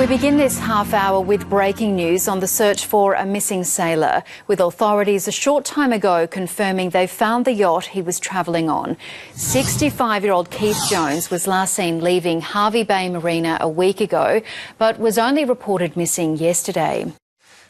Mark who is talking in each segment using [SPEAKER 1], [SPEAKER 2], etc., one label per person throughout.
[SPEAKER 1] We begin this half hour with breaking news on the search for a missing sailor, with authorities a short time ago confirming they found the yacht he was travelling on. 65-year-old Keith Jones was last seen leaving Hervey Bay Marina a week ago, but was only reported missing yesterday.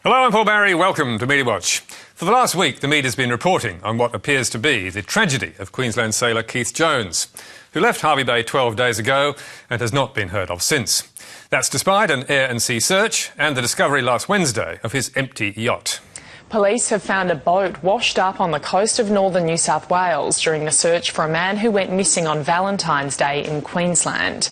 [SPEAKER 2] Hello, I'm Paul Barry. Welcome to Media Watch. For the last week, the media's been reporting on what appears to be the tragedy of Queensland sailor Keith Jones, who left Hervey Bay 12 days ago and has not been heard of since. That's despite an air and sea search and the discovery last Wednesday of his empty yacht.
[SPEAKER 3] Police have found a boat washed up on the coast of northern New South Wales during the search for a man who went missing on Valentine's Day in Queensland.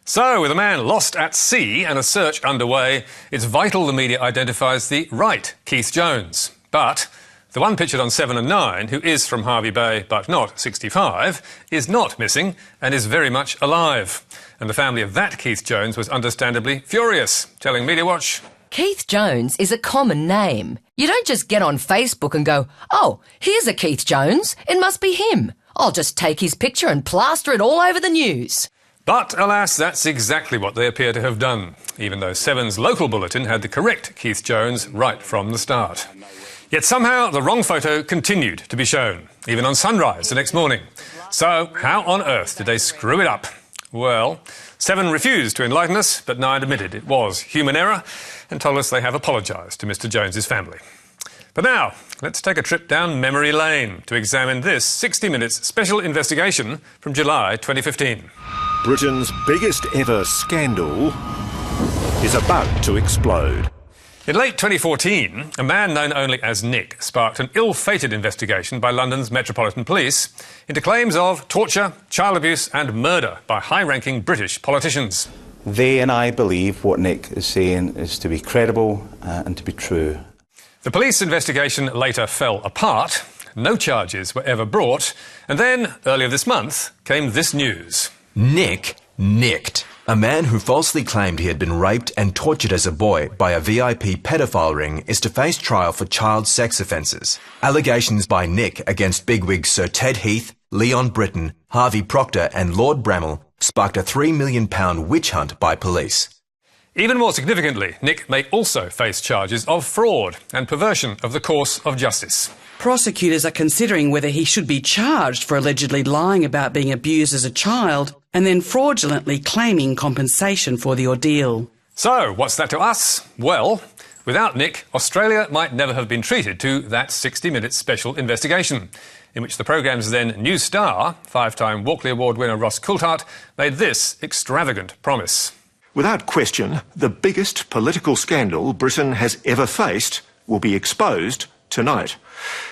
[SPEAKER 2] So, with a man lost at sea and a search underway, it's vital the media identifies the right Keith Jones. But the one pictured on 7 and 9, who is from Hervey Bay but not 65, is not missing and is very much alive. And the family of that Keith Jones was understandably furious, telling Media Watch,
[SPEAKER 4] Keith Jones is a common name. You don't just get on Facebook and go, oh, here's a Keith Jones, it must be him. I'll just take his picture and plaster it all over the news.
[SPEAKER 2] But, alas, that's exactly what they appear to have done, even though 7's local bulletin had the correct Keith Jones right from the start. Yet somehow the wrong photo continued to be shown, even on sunrise the next morning. So, how on earth did they screw it up? Well, 7 refused to enlighten us, but 9 admitted it was human error and told us they have apologised to Mr Jones's family. But now, let's take a trip down memory lane to examine this 60 Minutes special investigation from July 2015.
[SPEAKER 5] Britain's biggest ever scandal is about to explode.
[SPEAKER 2] In late 2014, a man known only as Nick sparked an ill-fated investigation by London's Metropolitan Police into claims of torture, child abuse and murder by high-ranking British politicians.
[SPEAKER 6] They and I believe what Nick is saying is to be credible and to be true.
[SPEAKER 2] The police investigation later fell apart, no charges were ever brought, and then, earlier this month, came this news.
[SPEAKER 7] Nick nicked. A man who falsely claimed he had been raped and tortured as a boy by a VIP pedophile ring is to face trial for child sex offences. Allegations by Nick against bigwigs Sir Ted Heath, Leon Britton, Harvey Proctor and Lord Bramall sparked a £3 million witch hunt by police.
[SPEAKER 2] Even more significantly, Nick may also face charges of fraud and perversion of the course of justice.
[SPEAKER 8] Prosecutors are considering whether he should be charged for allegedly lying about being abused as a child and then fraudulently claiming compensation for the ordeal.
[SPEAKER 2] So, what's that to us? Well, without Nick, Australia might never have been treated to that 60 Minutes special investigation, in which the programme's then new star, 5-time Walkley Award winner Ross Coulthart, made this extravagant promise.
[SPEAKER 5] Without question, the biggest political scandal Britain has ever faced will be exposed tonight.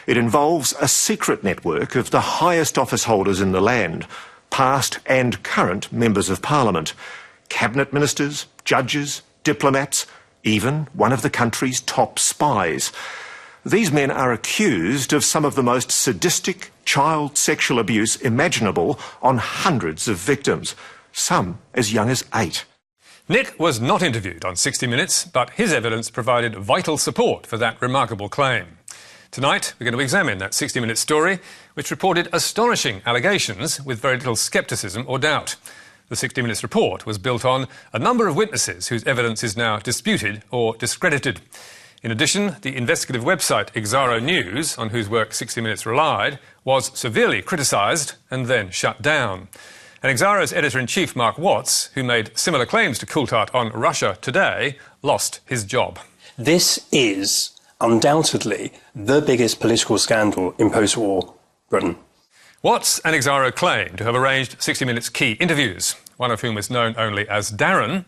[SPEAKER 5] It involves a secret network of the highest office holders in the land, past and current members of Parliament, cabinet ministers, judges, diplomats, even one of the country's top spies. These men are accused of some of the most sadistic child sexual abuse imaginable on hundreds of victims, some as young as 8.
[SPEAKER 2] Nick was not interviewed on 60 Minutes, but his evidence provided vital support for that remarkable claim. Tonight, we're going to examine that 60 Minutes story, which reported astonishing allegations with very little scepticism or doubt. The 60 Minutes report was built on a number of witnesses whose evidence is now disputed or discredited. In addition, the investigative website Exaro News, on whose work 60 Minutes relied, was severely criticised and then shut down. And Exaro's editor-in-chief, Mark Watts, who made similar claims to Coulthart on Russia Today, lost his job.
[SPEAKER 9] This is undoubtedly the biggest political scandal in post-war Britain.
[SPEAKER 2] Watts and Exaro claim to have arranged 60 Minutes key interviews, one of whom is known only as Darren,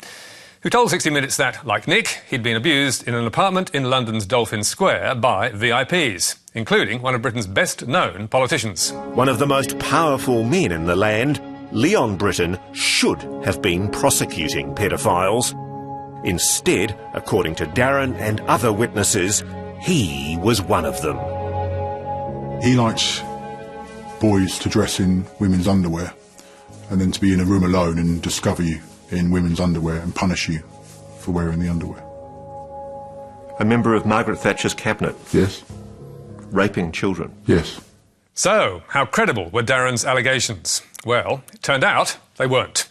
[SPEAKER 2] who told 60 Minutes that, like Nick, he'd been abused in an apartment in London's Dolphin Square by VIPs, including one of Britain's best-known politicians.
[SPEAKER 5] One of the most powerful men in the land, Leon Britton, should have been prosecuting pedophiles. Instead, according to Darren and other witnesses, he was one of them.
[SPEAKER 10] He likes boys to dress in women's underwear and then to be in a room alone and discover you in women's underwear and punish you for wearing the underwear.
[SPEAKER 5] A member of Margaret Thatcher's cabinet?
[SPEAKER 10] Yes.
[SPEAKER 5] Raping children?
[SPEAKER 10] Yes.
[SPEAKER 2] So, how credible were Darren's allegations? Well, it turned out they weren't.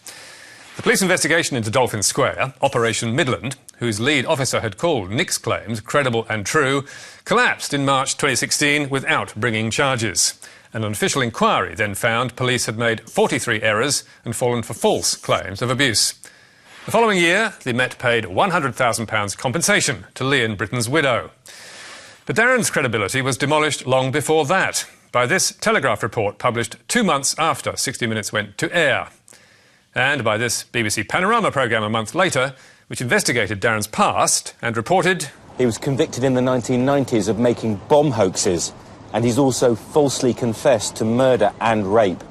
[SPEAKER 2] The police investigation into Dolphin Square, Operation Midland, whose lead officer had called Nick's claims credible and true, collapsed in March 2016 without bringing charges. And an official inquiry then found police had made 43 errors and fallen for false claims of abuse. The following year, the Met paid £100,000 compensation to Leon Britton's widow. But Darren's credibility was demolished long before that by this Telegraph report published 2 months after 60 Minutes went to air. And by this BBC Panorama programme a month later, which investigated Darren's past and reported...
[SPEAKER 11] He was convicted in the 1990s of making bomb hoaxes, and he's also falsely confessed to murder and rape.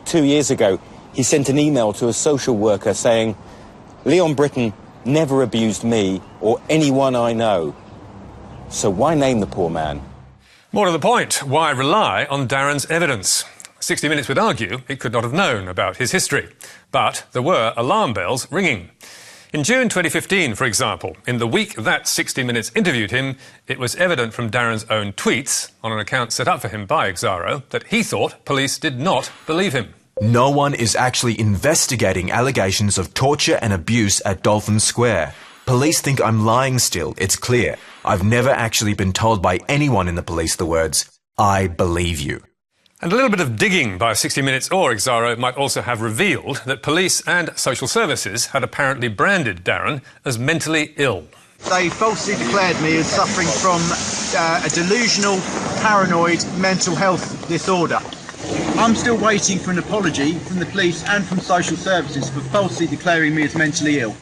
[SPEAKER 11] 2 years ago, he sent an email to a social worker saying, "Leon Britton never abused me or anyone I know." So why name the poor man?
[SPEAKER 2] More to the point, why rely on Darren's evidence? 60 Minutes would argue it could not have known about his history. But there were alarm bells ringing. In June 2015, for example, in the week that 60 Minutes interviewed him, it was evident from Darren's own tweets, on an account set up for him by Exaro, that he thought police did not believe him.
[SPEAKER 7] No one is actually investigating allegations of torture and abuse at Dolphin Square. Police think I'm lying still, it's clear. I've never actually been told by anyone in the police the words, "I believe you."
[SPEAKER 2] And a little bit of digging by 60 Minutes or Exaro might also have revealed that police and social services had apparently branded Darren as mentally ill.
[SPEAKER 12] They falsely declared me as suffering from a delusional, paranoid mental health disorder. I'm still waiting for an apology from the police and from social services for falsely declaring me as mentally ill.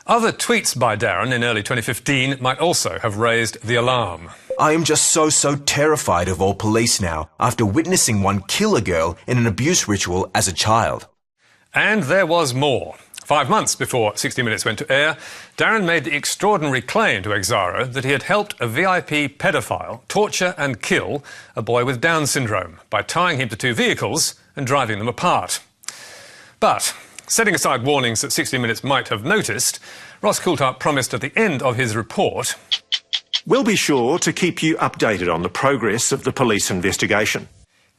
[SPEAKER 2] Other tweets by Darren in early 2015 might also have raised the alarm.
[SPEAKER 7] I am just so terrified of all police now, after witnessing one kill a girl in an abuse ritual as a child.
[SPEAKER 2] And there was more. 5 months before 60 Minutes went to air, Darren made the extraordinary claim to Exaro that he had helped a VIP paedophile torture and kill a boy with Down syndrome by tying him to 2 vehicles and driving them apart. But, setting aside warnings that 60 Minutes might have noticed, Ross Coulthart promised at the end of his report...
[SPEAKER 5] We'll be sure to keep you updated on the progress of the police investigation.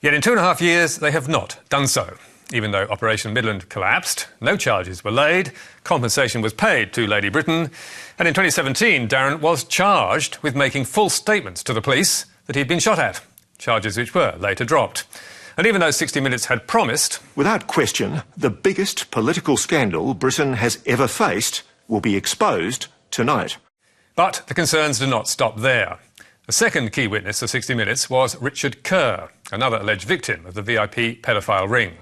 [SPEAKER 2] Yet in 2.5 years, they have not done so. Even though Operation Midland collapsed, no charges were laid, compensation was paid to Lady Britton, and in 2017, Darren was charged with making false statements to the police that he'd been shot at, charges which were later dropped. And even though 60 Minutes had promised...
[SPEAKER 5] Without question, the biggest political scandal Britain has ever faced will be exposed tonight.
[SPEAKER 2] But the concerns do not stop there. The second key witness of 60 Minutes was Richard Kerr, another alleged victim of the VIP paedophile ring.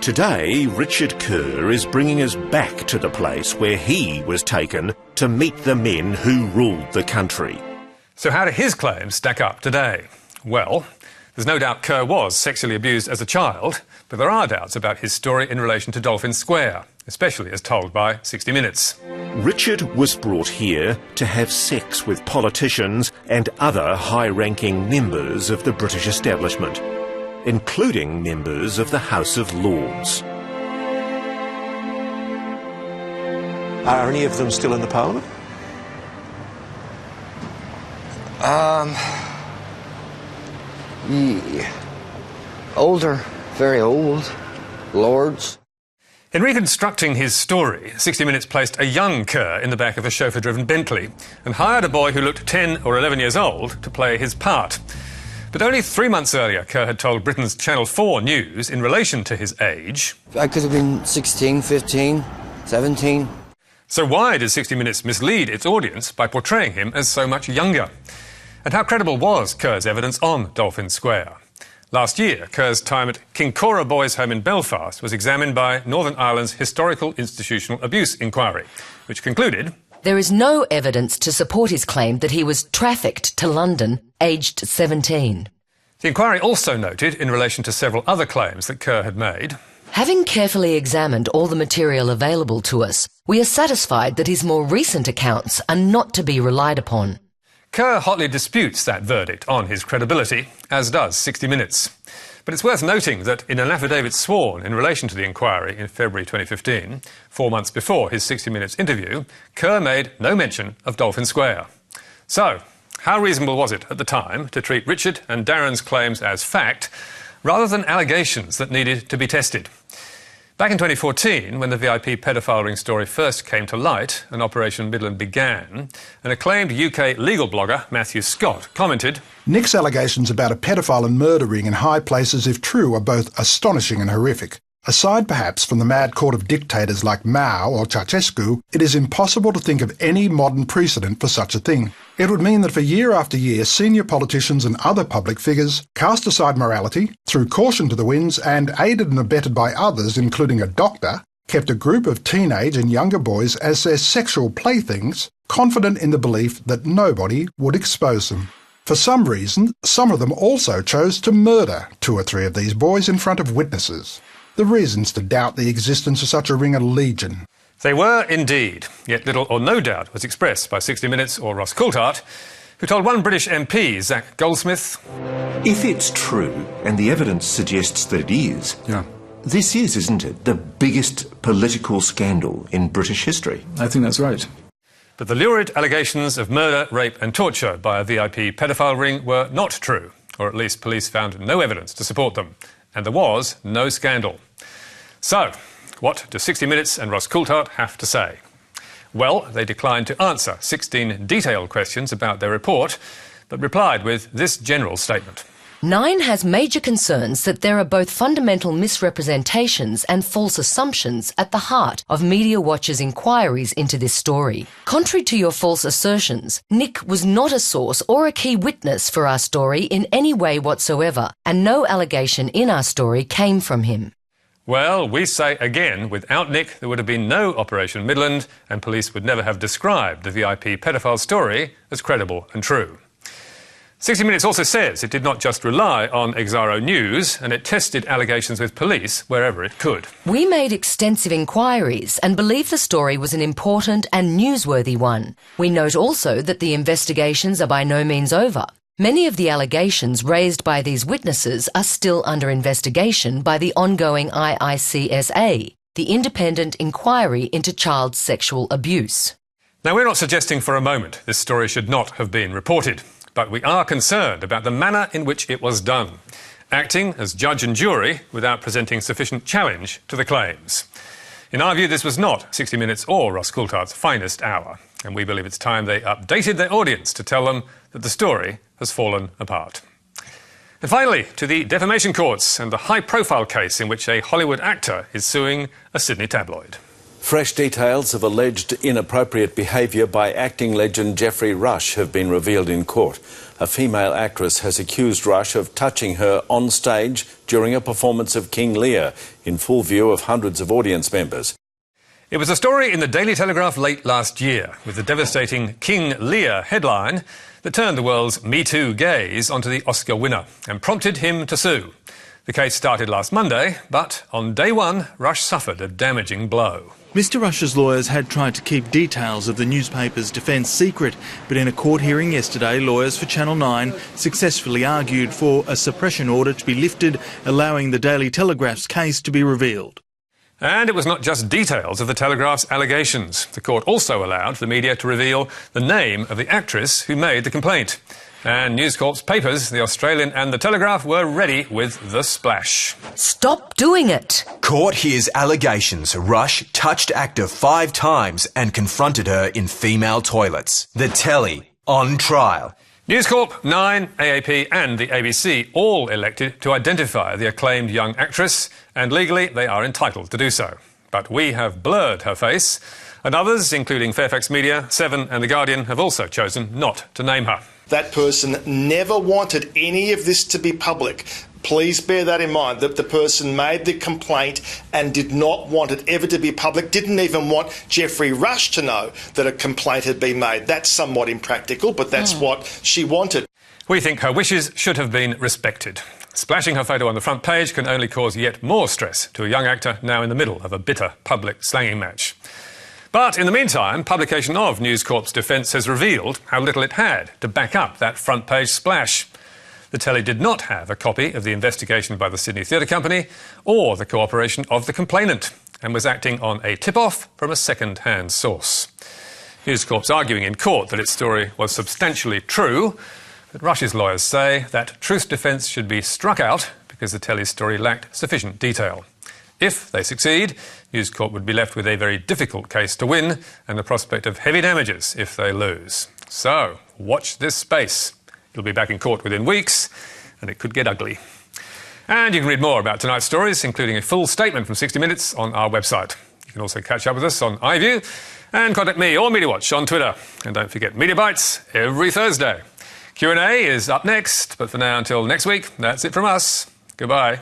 [SPEAKER 13] Today, Richard Kerr is bringing us back to the place where he was taken to meet the men who ruled the country.
[SPEAKER 2] So how do his claims stack up today? Well, there's no doubt Kerr was sexually abused as a child, but there are doubts about his story in relation to Dolphin Square, especially as told by 60 Minutes.
[SPEAKER 13] Richard was brought here to have sex with politicians and other high-ranking members of the British establishment, including members of the House of Lords.
[SPEAKER 5] Are any of them still in the Parliament?
[SPEAKER 14] Yeah. Older, very old. Lords.
[SPEAKER 2] In reconstructing his story, 60 Minutes placed a young Kerr in the back of a chauffeur-driven Bentley and hired a boy who looked 10 or 11 years old to play his part. But only 3 months earlier, Kerr had told Britain's Channel 4 News in relation to his age...
[SPEAKER 14] I could have been 16, 15, 17.
[SPEAKER 2] So why did 60 Minutes mislead its audience by portraying him as so much younger? And how credible was Kerr's evidence on Dolphin Square? Last year, Kerr's time at Kincora Boys' Home in Belfast was examined by Northern Ireland's Historical Institutional Abuse Inquiry, which concluded...
[SPEAKER 4] There is no evidence to support his claim that he was trafficked to London, aged 17.
[SPEAKER 2] The inquiry also noted, in relation to several other claims that Kerr had made...
[SPEAKER 4] Having carefully examined all the material available to us, we are satisfied that his more recent accounts are not to be relied upon.
[SPEAKER 2] Kerr hotly disputes that verdict on his credibility, as does 60 Minutes. But it's worth noting that in an affidavit sworn in relation to the inquiry in February 2015, 4 months before his 60 Minutes interview, Kerr made no mention of Dolphin Square. So, how reasonable was it at the time to treat Richard and Darren's claims as fact, rather than allegations that needed to be tested? Back in 2014, when the VIP paedophile ring story first came to light and Operation Midland began, an acclaimed UK legal blogger, Matthew Scott, commented,
[SPEAKER 15] "Nick's allegations about a paedophile and murder ring in high places, if true, are both astonishing and horrific. Aside perhaps from the mad court of dictators like Mao or Ceausescu, it is impossible to think of any modern precedent for such a thing. It would mean that for year after year, senior politicians and other public figures cast aside morality, threw caution to the winds, and, aided and abetted by others, including a doctor, kept a group of teenage and younger boys as their sexual playthings, confident in the belief that nobody would expose them. For some reason, some of them also chose to murder 2 or 3 of these boys in front of witnesses. The reasons to doubt the existence of such a ring are legion."
[SPEAKER 2] They were indeed, yet little or no doubt was expressed by 60 Minutes or Ross Coulthart, who told one British MP, Zach Goldsmith,
[SPEAKER 5] "If it's true, and the evidence suggests that it is, this is, isn't it, the biggest political scandal in British history?"
[SPEAKER 16] I think that's right.
[SPEAKER 2] But the lurid allegations of murder, rape and torture by a VIP paedophile ring were not true, or at least police found no evidence to support them, and there was no scandal. So, what do 60 Minutes and Ross Coulthart have to say? Well, they declined to answer 16 detailed questions about their report, but replied with this general statement.
[SPEAKER 4] Nine has major concerns that there are both fundamental misrepresentations and false assumptions at the heart of Media Watch's inquiries into this story. Contrary to your false assertions, Nick was not a source or a key witness for our story in any way whatsoever, and no allegation in our story came from him.
[SPEAKER 2] Well, we say again, without Nick, there would have been no Operation Midland, and police would never have described the VIP paedophile story as credible and true. 60 Minutes also says it did not just rely on Exaro News, and it tested allegations with police wherever it could.
[SPEAKER 4] We made extensive inquiries and believe the story was an important and newsworthy one. We note also that the investigations are by no means over. Many of the allegations raised by these witnesses are still under investigation by the ongoing IICSA, the Independent Inquiry into Child Sexual Abuse.
[SPEAKER 2] Now, we're not suggesting for a moment this story should not have been reported, but we are concerned about the manner in which it was done, acting as judge and jury without presenting sufficient challenge to the claims. In our view, this was not 60 Minutes or Ross Coulthart's finest hour, and we believe it's time they updated their audience to tell them that the story has fallen apart. And finally, to the defamation courts and the high-profile case in which a Hollywood actor is suing a Sydney tabloid.
[SPEAKER 17] Fresh details of alleged inappropriate behaviour by acting legend Geoffrey Rush have been revealed in court. A female actress has accused Rush of touching her on stage during a performance of King Lear, in full view of hundreds of audience members.
[SPEAKER 2] It was a story in the Daily Telegraph late last year, with the devastating King Lear headline that turned the world's Me Too gaze onto the Oscar winner and prompted him to sue. The case started last Monday, but on day one, Rush suffered a damaging blow.
[SPEAKER 18] Mr Rush's lawyers had tried to keep details of the newspaper's defence secret, but in a court hearing yesterday, lawyers for Channel 9 successfully argued for a suppression order to be lifted, allowing the Daily Telegraph's case to be revealed.
[SPEAKER 2] And it was not just details of the Telegraph's allegations. The court also allowed the media to reveal the name of the actress who made the complaint. And News Corp's papers, The Australian and The Telegraph, were ready with the splash.
[SPEAKER 4] Stop doing it!
[SPEAKER 7] Court hears allegations Rush touched actor 5 times and confronted her in female toilets. The Telly on trial.
[SPEAKER 2] News Corp, 9, AAP and the ABC all elected to identify the acclaimed young actress, and legally they are entitled to do so. But we have blurred her face, and others, including Fairfax Media, 7 and The Guardian, have also chosen not to name her.
[SPEAKER 19] That person never wanted any of this to be public. Please bear that in mind, that the person made the complaint and did not want it ever to be public, didn't even want Geoffrey Rush to know that a complaint had been made. That's somewhat impractical, but that's what she wanted.
[SPEAKER 2] We think her wishes should have been respected. Splashing her photo on the front page can only cause yet more stress to a young actor now in the middle of a bitter public slanging match. But in the meantime, publication of News Corp's defence has revealed how little it had to back up that front page splash. The Telly did not have a copy of the investigation by the Sydney Theatre Company or the cooperation of the complainant, and was acting on a tip-off from a second-hand source. News Corp's arguing in court that its story was substantially true, but Rush's lawyers say that truth defence should be struck out because the Telly's story lacked sufficient detail. If they succeed, News Corp would be left with a very difficult case to win and the prospect of heavy damages if they lose. So, watch this space. It'll be back in court within weeks, and it could get ugly. And you can read more about tonight's stories, including a full statement from 60 Minutes on our website. You can also catch up with us on iView and contact me or Media Watch on Twitter. And don't forget Media Bites every Thursday. Q&A is up next, but for now, until next week, that's it from us. Goodbye.